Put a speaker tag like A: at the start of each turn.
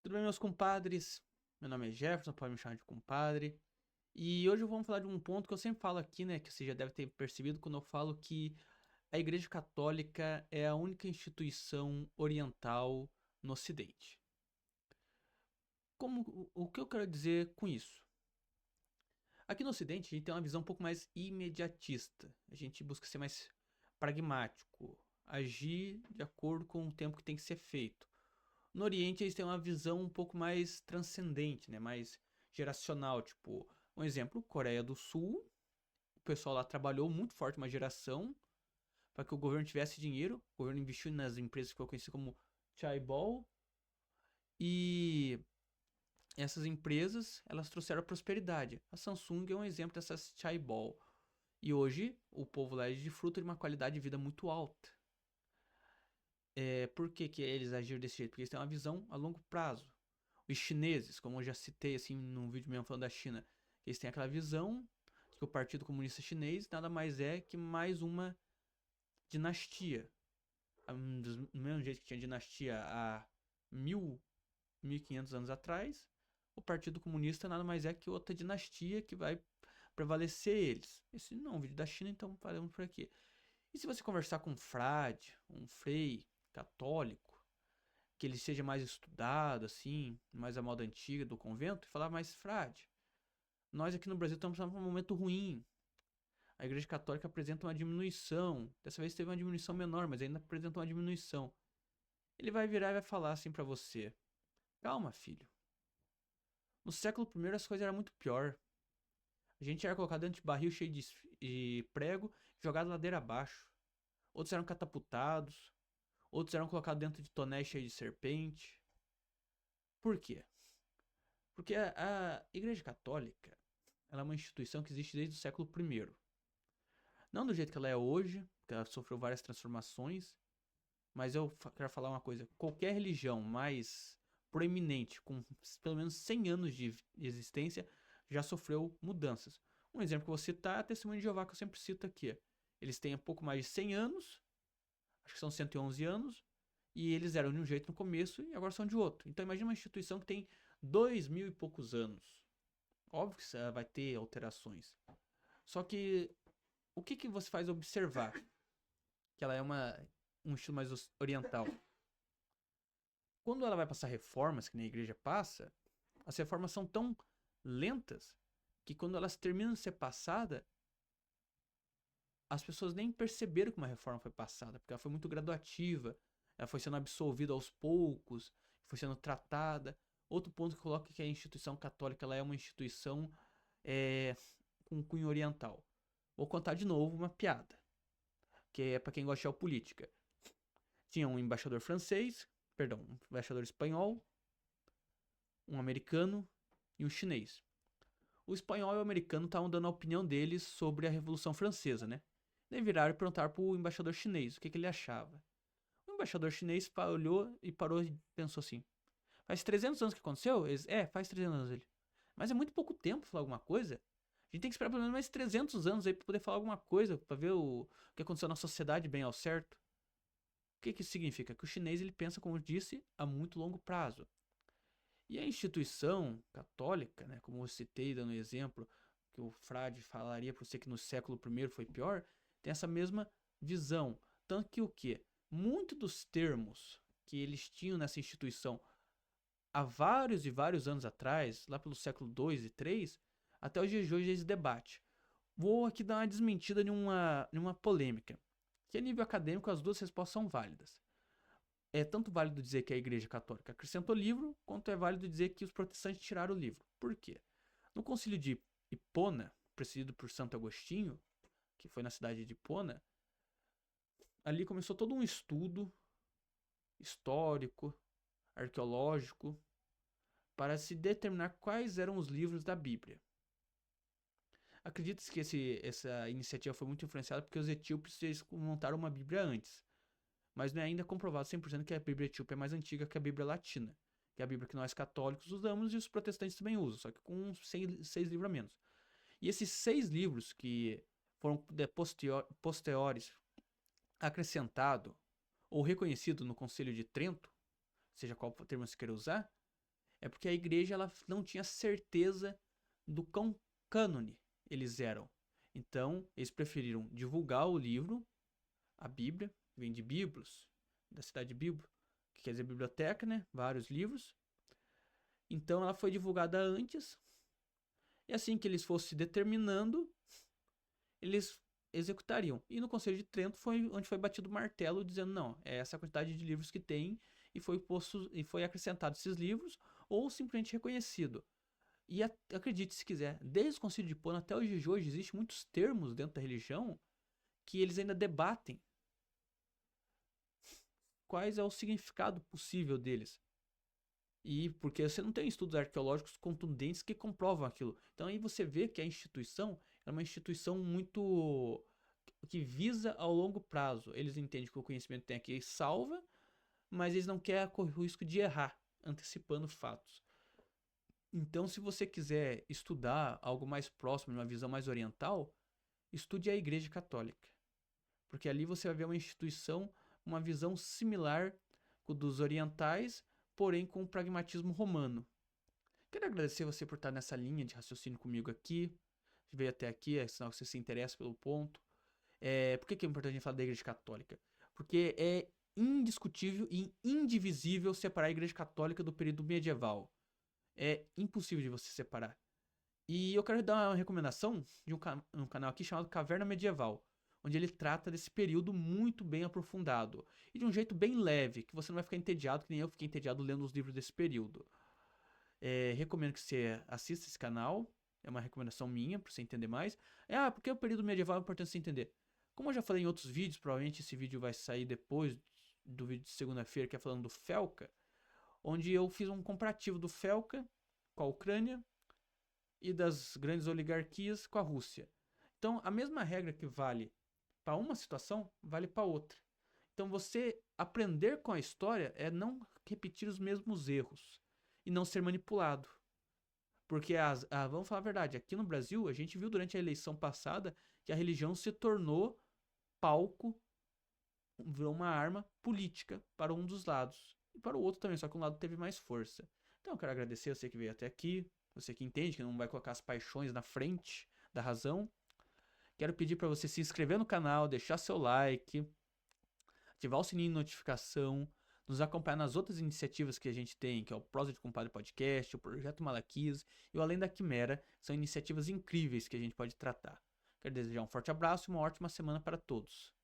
A: Tudo bem, meus compadres? Meu nome é Jefferson, pode me chamar de compadre. E hoje vamos falar de um ponto que eu sempre falo aqui, né? Que você já deve ter percebido quando eu falo que a Igreja Católica é a única instituição oriental no Ocidente. O que eu quero dizer com isso? Aqui no Ocidente a gente tem uma visão um pouco mais imediatista. A gente busca ser mais pragmático, agir de acordo com o tempo que tem que ser feito. No Oriente eles têm uma visão um pouco mais transcendente, né? Mais geracional. Tipo, um exemplo, Coreia do Sul. O pessoal lá trabalhou muito forte uma geração para que o governo tivesse dinheiro. O governo investiu nas empresas que foi conhecido como Chaebol. E essas empresas, elas trouxeram a prosperidade. A Samsung é um exemplo dessas Chaebol. E hoje, o povo lá é de fruto de uma qualidade de vida muito alta. Por que eles agiram desse jeito? Porque eles têm uma visão a longo prazo. Os chineses, como eu já citei assim num vídeo mesmo falando da China, eles têm aquela visão de que o Partido Comunista Chinês nada mais é que mais uma dinastia. Do mesmo jeito que tinha dinastia há 1500 anos atrás, o Partido Comunista nada mais é que outra dinastia que vai prevalecer eles. Esse não é um vídeo da China, então falamos por aqui. E se você conversar com um frade, um frei católico, que ele seja mais estudado, assim, mais a moda antiga do convento, e falar mais frade. Nós aqui no Brasil estamos num momento ruim. A Igreja Católica apresenta uma diminuição. Dessa vez teve uma diminuição menor, mas ainda apresenta uma diminuição. Ele vai virar e vai falar assim para você: calma, filho. No século I as coisas eram muito pior. A gente era colocado dentro de barril cheio de prego e jogado ladeira abaixo. Outros eram catapultados. Outros eram colocados dentro de tonéis cheios de serpente. Por quê? Porque a Igreja Católica ela é uma instituição que existe desde o século I. Não do jeito que ela é hoje, porque ela sofreu várias transformações, mas eu quero falar uma coisa: qualquer religião mais proeminente, com pelo menos 100 anos de existência, já sofreu mudanças. Um exemplo que eu vou citar é a Testemunha de Jeová, que eu sempre cito aqui. Eles têm um pouco mais de 100 anos, acho que são 111 anos, e eles eram de um jeito no começo e agora são de outro. Então imagine uma instituição que tem 2000 e poucos anos. Óbvio que vai ter alterações. Só que o que você faz observar? Que ela é um estilo mais oriental. Quando ela vai passar reformas, que nem a igreja passa, as reformas são tão lentas que quando elas terminam de ser passadas, as pessoas nem perceberam que uma reforma foi passada, porque ela foi muito graduativa, ela foi sendo absolvida aos poucos, foi sendo tratada. Outro ponto que coloca que a instituição católica ela é uma instituição com cunho oriental. Vou contar de novo uma piada, que é para quem gosta de geopolítica. Tinha um embaixador francês, perdão, um embaixador espanhol, um americano e um chinês. O espanhol e o americano estavam dando a opinião deles sobre a Revolução Francesa, né? Daí viraram e perguntaram pro embaixador chinês o que ele achava. O embaixador chinês olhou e parou e pensou assim: faz 300 anos que aconteceu? Eles, faz 300 anos ele. Mas é muito pouco tempo pra falar alguma coisa. A gente tem que esperar pelo menos mais 300 anos aí pra poder falar alguma coisa, pra ver o que aconteceu na sociedade bem ao certo. O que isso significa? Que o chinês ele pensa, como eu disse, a muito longo prazo. E a instituição católica, né, como eu citei dando exemplo, que o frade falaria para você que no século I foi pior, tem essa mesma visão. Tanto que o que? Muitos dos termos que eles tinham nessa instituição há vários e vários anos atrás, lá pelo século II e III, até os dias de hoje eles debatem. Vou aqui dar uma desmentida em uma polêmica, que a nível acadêmico as duas respostas são válidas. É tanto válido dizer que a Igreja Católica acrescentou livro, quanto é válido dizer que os protestantes tiraram o livro. Por quê? No concílio de Hipona, presidido por Santo Agostinho, que foi na cidade de Hipona, ali começou todo um estudo histórico, arqueológico, para se determinar quais eram os livros da Bíblia. Acredita-se que essa iniciativa foi muito influenciada porque os etíopes montaram uma Bíblia antes. Mas não é ainda comprovado 100% que a Bíblia etíope é mais antiga que a Bíblia latina, que é a Bíblia que nós católicos usamos e os protestantes também usam, só que com 6 livros a menos. E esses 6 livros que foram posteriores acrescentado ou reconhecido no Concílio de Trento, seja qual termo se queira usar, É porque a igreja ela não tinha certeza do quão cânone eles eram. Então, eles preferiram divulgar o livro, a Bíblia, vem de Biblos, da cidade de Bíblo, que quer dizer biblioteca, né? Vários livros. Então, ela foi divulgada antes, e assim que eles fossem determinando, eles executariam. E no Conselho de Trento foi onde foi batido o martelo, dizendo, não, é essa a quantidade de livros que tem, e foi acrescentado esses livros, ou simplesmente reconhecido. E acredite se quiser, desde o Concílio de Hipona até os dias de hoje, existem muitos termos dentro da religião que eles ainda debatem quais é o significado possível deles. E porque você não tem estudos arqueológicos contundentes que comprovam aquilo. Então aí você vê que a instituição é uma instituição muito que visa ao longo prazo. Eles entendem que o conhecimento tem aqui salva, mas eles não querem correr o risco de errar, antecipando fatos. Então, se você quiser estudar algo mais próximo, de uma visão mais oriental, estude a Igreja Católica. Porque ali você vai ver uma instituição, uma visão similar com dos orientais, porém com o pragmatismo romano. Quero agradecer você por estar nessa linha de raciocínio comigo aqui. Veio até aqui, é sinal que você se interessa pelo ponto. Por que é importante a gente falar da Igreja Católica? Porque é indiscutível e indivisível separar a Igreja Católica do período medieval. É impossível de você separar. E eu quero dar uma recomendação de um canal aqui chamado Caverna Medieval, onde ele trata desse período muito bem aprofundado e de um jeito bem leve, que você não vai ficar entediado, que nem eu fiquei entediado lendo os livros desse período. Recomendo que você assista esse canal, é uma recomendação minha para você entender mais. Porque o período medieval é importante você entender. Como eu já falei em outros vídeos, provavelmente esse vídeo vai sair depois do vídeo de segunda-feira, que é falando do Felca, onde eu fiz um comparativo do Felca com a Ucrânia e das grandes oligarquias com a Rússia. Então, a mesma regra que vale para uma situação, vale para outra. Então, você aprender com a história é não repetir os mesmos erros e não ser manipulado. Porque, vamos falar a verdade, aqui no Brasil, a gente viu durante a eleição passada que a religião se tornou palco, virou uma arma política para um dos lados. E para o outro também, só que um lado teve mais força. Então, eu quero agradecer você que veio até aqui, você que entende que não vai colocar as paixões na frente da razão. Quero pedir para você se inscrever no canal, deixar seu like, ativar o sininho de notificação, nos acompanhar nas outras iniciativas que a gente tem, que é o Prosa de Compadre Podcast, o Projeto Malaquias e o Além da Quimera. São iniciativas incríveis que a gente pode tratar. Quero desejar um forte abraço e uma ótima semana para todos.